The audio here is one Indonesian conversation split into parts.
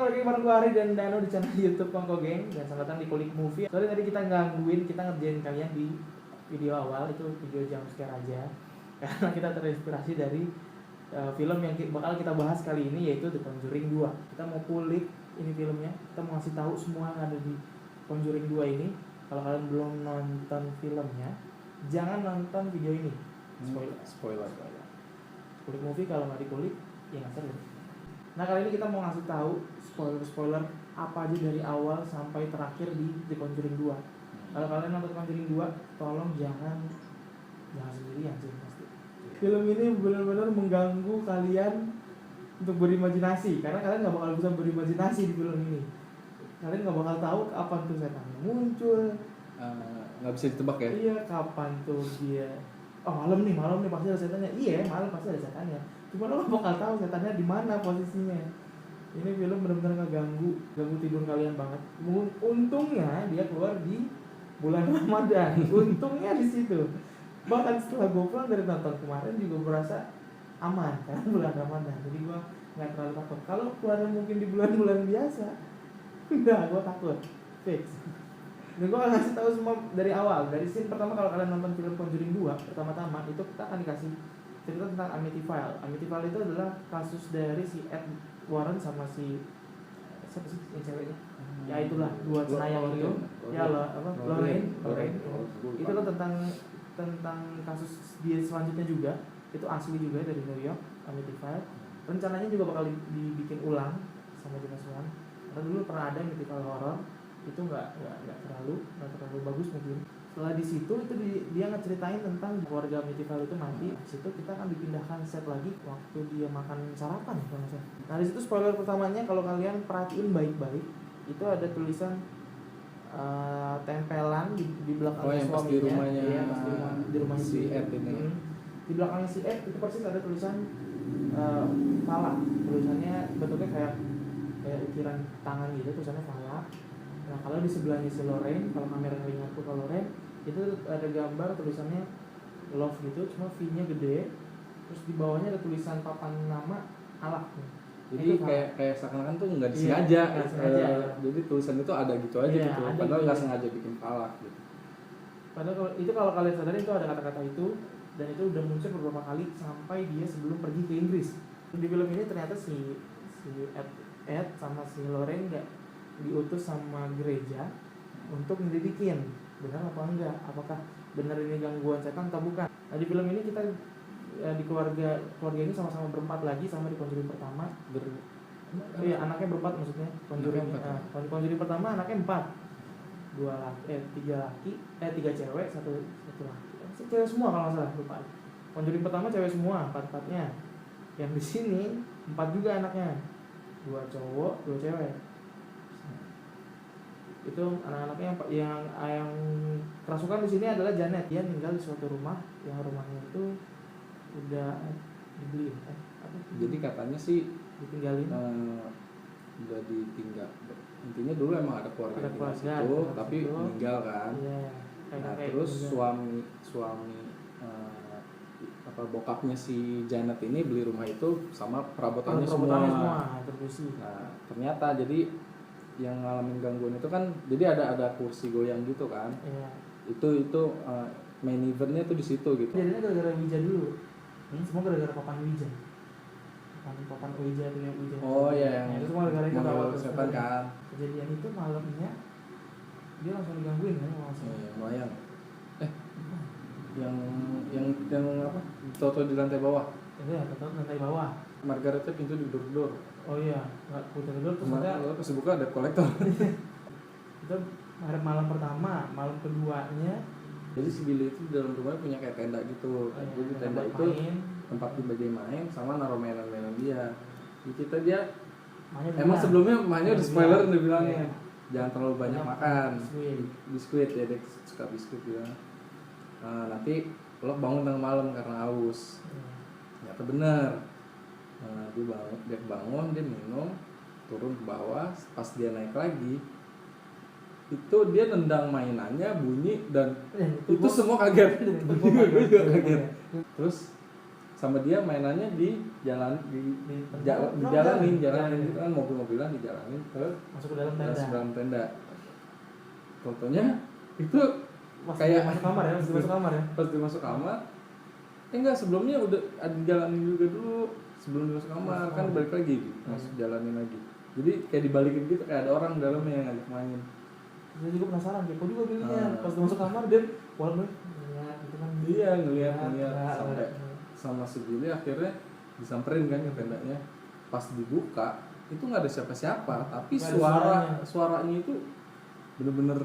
lagi bareng gue Ari dan Dano di channel YouTube Kongko Gang dan selamat datang di Kulik Movie. Sorry tadi kita gangguin, kita ngerjain kalian di video awal itu video jump scare aja karena kita terinspirasi dari film yang bakal kita bahas kali ini yaitu The Conjuring 2. Kita mau kulik ini filmnya, kita mau ngasih tahu semua yang ada di Conjuring 2 ini. Kalau kalian belum nonton filmnya, jangan nonton video ini. Spoiler. Kulik Movie kalau nggak dikulik ya nggak seru. Nah kali ini kita mau ngasih tahu spoiler apa aja dari awal sampai terakhir di The Conjuring 2. Kalau kalian nonton Conjuring 2, tolong jangan sendirian sih pasti. Film ini benar-benar mengganggu kalian untuk berimajinasi karena kalian nggak bakal bisa berimajinasi di film ini. Kalian nggak bakal tahu kapan tuh setannya muncul. Nggak bisa ditebak ya? Iya, kapan tuh dia. Oh malam nih pasti ada setannya. Iya malam pasti ada setannya. Cuma lo bakal tahu setannya di mana posisinya. Ini film benar-benar ganggu tidur kalian banget. Untungnya dia keluar di bulan Ramadan. Untungnya di situ. Bahkan setelah gue pulang dari nonton kemarin juga berasa aman karena bulan Ramadan. Jadi gue nggak terlalu takut. Kalau keluarnya mungkin di bulan-bulan biasa, udah gue takut. Fix. Dan gue akan ngasih tahu semua dari awal. Dari scene pertama kalau kalian nonton film Conjuring 2 pertama-tama itu kita akan dikasih cerita tentang Amityville. Amityville itu adalah kasus dari si Ed Warren sama si siapa sih yang ceweknya? Ya itulah dua cenayang itu. Ya Lorraine. Itu kan tentang kasus dia selanjutnya juga. Itu asli juga dari New York, Amityville. Rencananya juga bakal dibikin ulang sama James Wan. Karena dulu pernah ada Amityville horror. Itu nggak terlalu bagus mungkin. Setelah di situ itu dia ngeceritain tentang keluarga Amityville itu mati. Di situ kita akan dipindahkan set lagi waktu dia makan sarapan kalau nggak salah. Nah di situ spoiler pertamanya kalau kalian perhatiin baik-baik itu ada tulisan tempelan di belakang suaminya. Di rumahnya, ya, di rumah si Ed ini. Di belakangnya si Ed itu persis ada tulisan falak. Tulisannya bentuknya kayak ukiran tangan gitu, tulisannya falak. Nah kalau di sebelahnya si Lorraine, kalau kamera ngelihat ke Lorraine itu ada gambar tulisannya love gitu, cuma V-nya gede. Terus di bawahnya ada tulisan papan nama alak. Jadi kayak seakan-akan tuh nggak disengaja. Jadi tulisan itu ada gitu aja gitu. Padahal nggak sengaja bikin falak gitu. Padahal kalau kalian sadari itu ada kata-kata itu dan itu udah muncul beberapa kali sampai dia sebelum pergi ke Inggris. Di film ini ternyata si Ed sama si Lorraine nggak diutus sama gereja untuk menyelidikin benar apa enggak, apakah benar ini gangguan setan atau bukan. Nah di film ini kita di keluarga ini sama-sama berempat lagi sama di Conjuring pertama. Anaknya berempat maksudnya. Conjuring pertama anaknya 4. 3 cewek, satu laki. Cewek semua kalau nggak salah, lupa. Conjuring pertama cewek semua, 4-4-nya. Yang di sini 4 juga anaknya. 2 cowok, 2 cewek. Itu anak-anaknya yang kerasukan di sini adalah Janet. Dia tinggal di suatu rumah yang rumahnya itu udah dibeli. Jadi katanya sih ditinggalin. Udah ditinggal. Intinya dulu emang ada keluarga itu, tapi meninggal kan. Iya. Nah terus suami bokapnya si Janet ini beli rumah itu sama perabotannya semua. Nah ternyata jadi yang ngalamin gangguan itu kan jadi ada kursi goyang gitu kan. Iya. Itu main eventnya tuh di situ gitu. Jadinya gara-gara Ouija dulu. Semua gara-gara papan Ouija. Papan Ouija itu yang Ouija. Oh iya. Nah, itu semua gara-gara itu kalau setan kan. Kejadian itu malamnya dia langsung digangguin kan langsung. Iya, lumayan. Yang apa? Toto di lantai bawah. Iya, Toto di lantai bawah. Margaretnya pintu digedor-gedor. Oh iya, nggak putar gedor terus pas buka ada kolektor. Itu malam pertama, malam keduanya. Jadi si Billy itu di dalam rumahnya punya kayak tenda gitu. Jadi tenda itu tempat dia main sama naruh mainan-mainan dia. Di kita dia emang sebelumnya mainnya udah spoiler udah bilangnya. Jangan terlalu banyak makan. Biskuit ya, dia suka biskuit dia. Nanti lo bangun tengah malam karena haus. Ternyata bener. Dia bangun, dia minum, turun ke bawah, pas dia naik lagi itu dia nendang mainannya bunyi dan itu semua kaget. Gue juga kaget. Terus sama dia mainannya di jalan dijalanin gitu kan, mobil-mobilan dijalanin masuk ke dalam tenda. Fotonya itu pas kayak masuk kamar ya, pas dia masuk kamar enggak, sebelumnya udah dijalanin juga dulu sebelum dia masuk kamar kan, balik lagi masuk jalanin lagi, jadi kayak dibalikin gitu, kayak ada orang dalamnya yang ngajak main. Saya juga penasaran, kepo juga dirinya pas dia masuk kamar dia waduh ngeliat gitu kan, iya ngeliat sama si Billy akhirnya disamperin kan ke tendanya. Pas dibuka itu nggak ada siapa-siapa, tapi suaranya itu bener-bener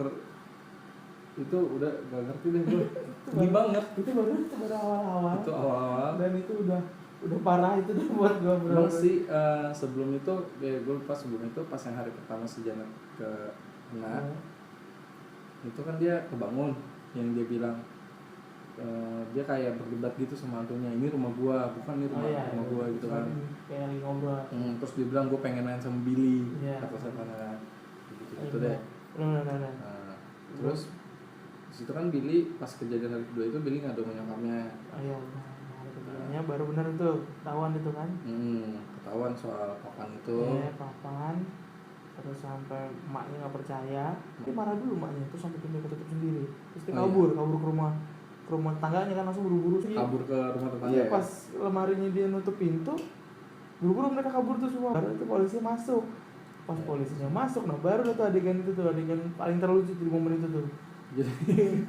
itu udah gak ngerti deh gue. Ini banget itu baru awal-awal dan itu udah parah itu udah buat gue emang sih. Sebelum itu gue lupa, sebelum itu pas yang hari pertama si Janet kena itu kan dia kebangun, yang dia bilang dia kayak berdebat gitu sama hantunya, ini rumah gua, bukan ini rumah gua gitu kan, kayak lagi ngobrol. Terus dia bilang gua pengen main sama Billy, kata saya kan gitu deh. Terus situ kan Billy pas kejadian hari kedua itu Billy ngadu sama nyokapnya. Kejadiannya baru bener tuh ketahuan itu kan. Ketahuan soal papan itu. Papan. Terus sampai emaknya nggak percaya, dia marah dulu emaknya, terus sampai pintu ketutup sendiri, terus dia kabur ke rumah tangganya kan, langsung buru-buru sih. Kabur ke rumah tetangga. Iya, pas lemarinya dia nutup pintu, buru-buru mereka kabur tuh semua. Baru itu polisi masuk. Pas polisinya masuk, nah baru tuh adegan paling terlucu di momen itu tuh. Jadi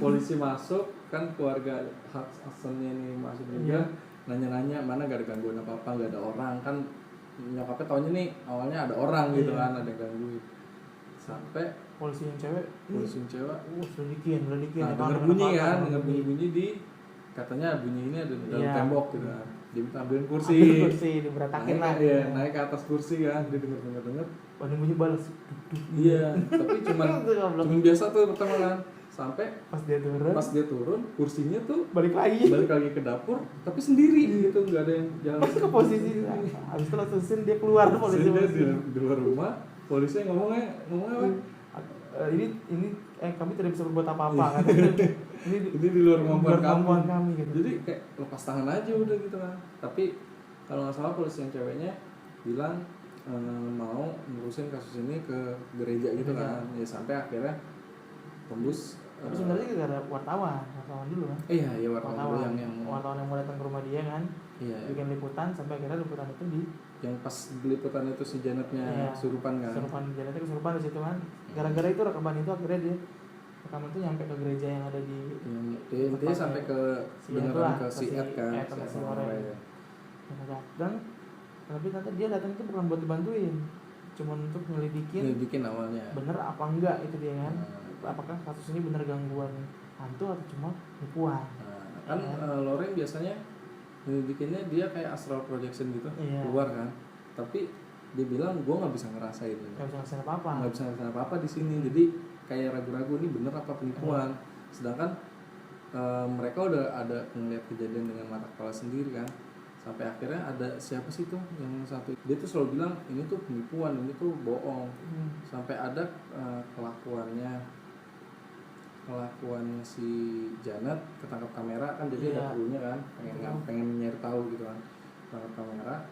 polisi masuk kan, keluarga Hasannya ini masuk juga, nanya-nanya mana gak ada gangguan apa-apa, gak ada orang kan. Nyokapnya taunya nih awalnya ada orang gitu kan, ada yang gangguin. Sampai polisi yang cewek selidikin nah, denger bunyi di katanya bunyi ini ada di dalam tembok gitu kan, dia minta ambilin kursi diberatakin naik ke atas kursi kan, dia denger wah dia bunyi balas tapi cuman biasa tuh pertama kan, sampai pas dia turun kursinya tuh balik lagi ke dapur tapi sendiri gitu, nggak ada yang jalan ke posisi habis itu langsung dia keluar polisi di luar rumah. Polisi ngomongnya ini kami tidak bisa berbuat apa-apa kan. ini di luar kemampuan kami gitu. Jadi kayak lepas tangan aja udah gitu kan. Tapi kalau nggak salah polisi yang ceweknya bilang mau ngurusin kasus ini ke gereja gitu kan. Ya sampai akhirnya tembus. Tapi sebenarnya juga ada wartawan dulu kan. Iya wartawan yang mau datang ke rumah dia kan. Iya. Bikin liputan sampai akhirnya liputan itu yang pas liputan itu si Janetnya kesurupan kan. Janetnya kesurupan di situ kan. Gara-gara itu rekaman itu akhirnya rekaman itu nyampe ke gereja yang ada di dia sampai ke beneran ke si Ed kan. Si Ore. Dan tapi ternyata dia datang itu bukan buat dibantuin, cuma untuk nyelidikin awalnya bener apa enggak itu dia kan. Apakah kasus ini bener gangguan hantu atau cuma nipuan. Loren biasanya nyelidikinnya dia kayak astral projection gitu, keluar kan, tapi dia bilang gue nggak bisa ngerasain apa-apa di sini, jadi kayak ragu-ragu ini bener apa penipuan. Sedangkan mereka udah ada ngeliat kejadian dengan mata kepala sendiri kan, sampai akhirnya ada siapa sih tuh yang satu, dia tuh selalu bilang ini tuh penipuan, ini tuh bohong. Sampai ada kelakuannya si Janet ketangkap kamera kan, jadi ada krunya kan, pengen nyari tahu gitu kan, ketangkap kamera,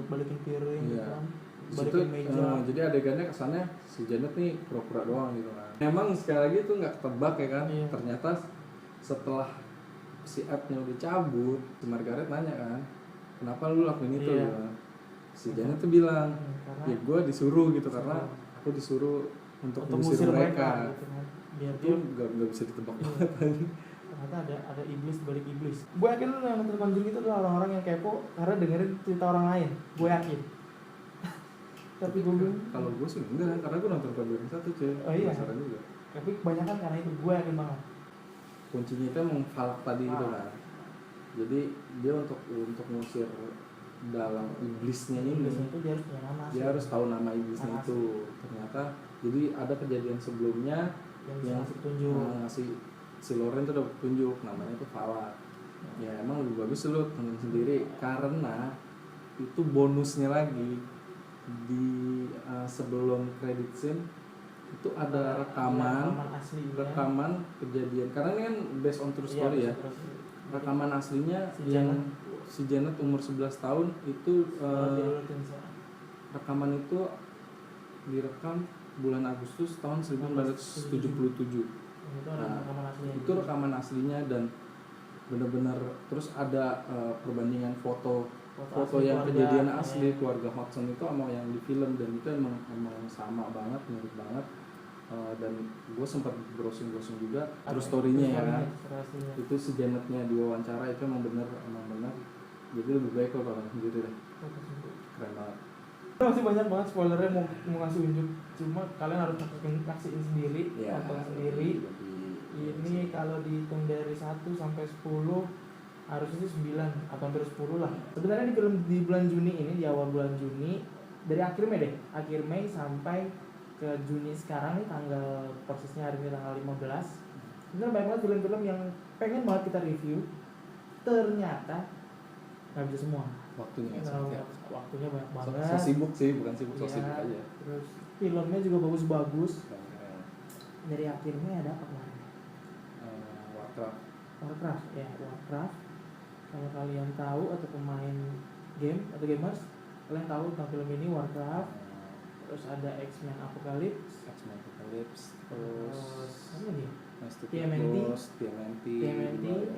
balikin piring gitu kan, balikin meja. Jadi adegannya kesannya si Janet nih pura-pura doang gitu kan. Memang sekali lagi itu nggak ketebak ya kan. Ternyata setelah si Ed-nya udah cabut, si Margaret nanya kan, kenapa lu lakuin itu gitu kan. Si Janet tuh bilang, ya gue disuruh gitu, karena aku disuruh untuk mengusir mereka gitu kan. Biar dia nggak bisa ditebak banget. Ternyata ada iblis balik iblis. Gue yakin lu yang nonton Conjuring itu adalah orang-orang yang kepo karena dengerin cerita orang lain. Gue yakin. Tapi gue bilang kalau gue sih enggak, karena gue nonton Conjuring 1 cuy. Penasaran juga. Tapi kebanyakan karena itu, gue yakin banget. Kuncinya itu emang falak tadi gitu kan. Jadi dia untuk mengusir dalam iblisnya ini, itu dia harus punya nama. Dia harus tahu nama iblisnya itu. Ternyata jadi ada kejadian sebelumnya yang ngasih si Loren tuh udah petunjuk, namanya tuh falak. Ya emang lebih bagus lu tonton sendiri, karena itu bonusnya lagi di sebelum credit scene itu ada rekaman kejadian, karena ini kan based on true story ya. rekaman aslinya Si yang Janet. si Janet umur 11 tahun itu rekaman itu direkam bulan Agustus tahun 1977. Itu ada Nah, rekaman aslinya. itu rekaman aslinya dan benar-benar terus ada perbandingan foto asli yang keluarga, kejadian asli keluarga Hodgson itu sama yang di film, dan itu emang sama banget, mirip banget. Dan gue sempat browsing juga terus story-nya ya kan. Itu si Janetnya diwawancara itu emang bener. Jadi lebih baik kalau nonton sendiri deh. Keren banget. Masih banyak banget spoilernya mau ngasih unjuk, cuma kalian harus nyaksiin sendiri, Ya, nonton sendiri. Ini kalau dihitung dari 1 sampai 10 harusnya sih 9 atau hampir 10 lah. Sebenarnya di film di bulan Juni ini, di awal bulan Juni, dari akhir Mei sampai ke Juni sekarang nih, tanggal persisnya hari ini tanggal 15. Sebenarnya banyak banget film-film yang pengen banget kita review, ternyata nggak bisa semua. Waktunya Waktunya banyak banget. So sibuk sih, bukan sibuk, so Iya, sibuk aja. Terus filmnya juga bagus-bagus. Dari akhir Mei ada apa kemarin? Warcraft. Kalau kalian tahu atau pemain game atau gamers, kalian tahu tentang film ini Warcraft. Terus ada X-Men Apocalypse. Terus apa lagi? TMNT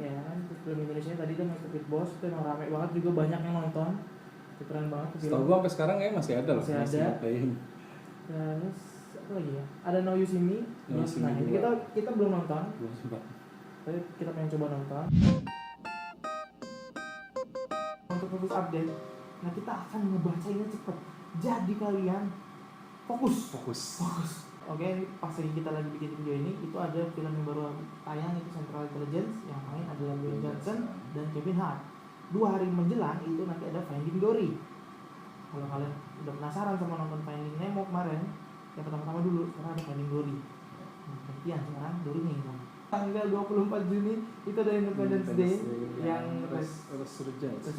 ya kan. Terus film Indonesia tadi tuh My Stupid Boss, itu emang rame banget juga, banyak yang nonton. Itu keren banget tuh film. Setahu gua sampai sekarang kayaknya masih ada loh. Masih ada. Terus apa lagi ya? Ada Now You See Me. Nah, ini kita belum nonton. Belum sempat. Tapi kita pengen coba nonton. Untuk khusus update, nah kita akan ngebacanya cepet. Jadi kalian fokus. Oke, pas lagi kita lagi bikin video ini, itu ada film yang baru tayang, itu Central Intelligence, yang main adalah Dwayne Johnson dan Kevin Hart. 2 hari menjelang itu nanti ada Finding Dory. Kalau kalian udah penasaran sama nonton Finding Nemo kemarin, yang pertama-tama dulu, sekarang ada Finding Dory. Gantian sekarang Dory-nya hilang. Tanggal 24 Juni itu ada Independence Day yang Resurgence.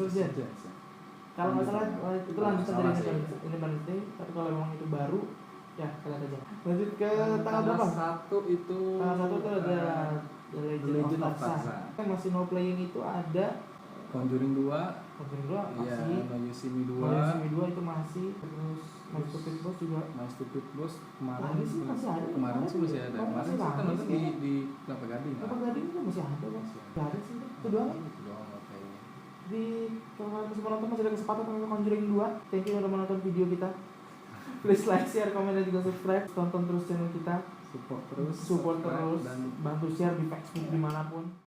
Kalau nggak salah itu lanjutan dari Independence Day, tapi kalau memang itu baru ya kalian aja. Lanjut ke tanggal berapa? Tanggal 1 itu ada The Legend of Tarzan. Yang masih no playing itu ada Conjuring 2 masih. Now You See Me 2 itu masih. Terus My Stupid Boss juga. My Stupid Boss kemarin Sih masih ada. Kemarin sih masih ada. Kemarin sih kita nonton di Kelapa Gading. Kelapa Gading itu masih ada kan? Nggak ada sih, itu doang. Kayaknya. Di kalau kalian masih menonton, masih ada kesempatan untuk Conjuring 2. Thank you udah menonton video kita. Please like, share, komen, dan juga subscribe. Tonton terus channel kita. Support terus Dan bantu share di Facebook dimanapun.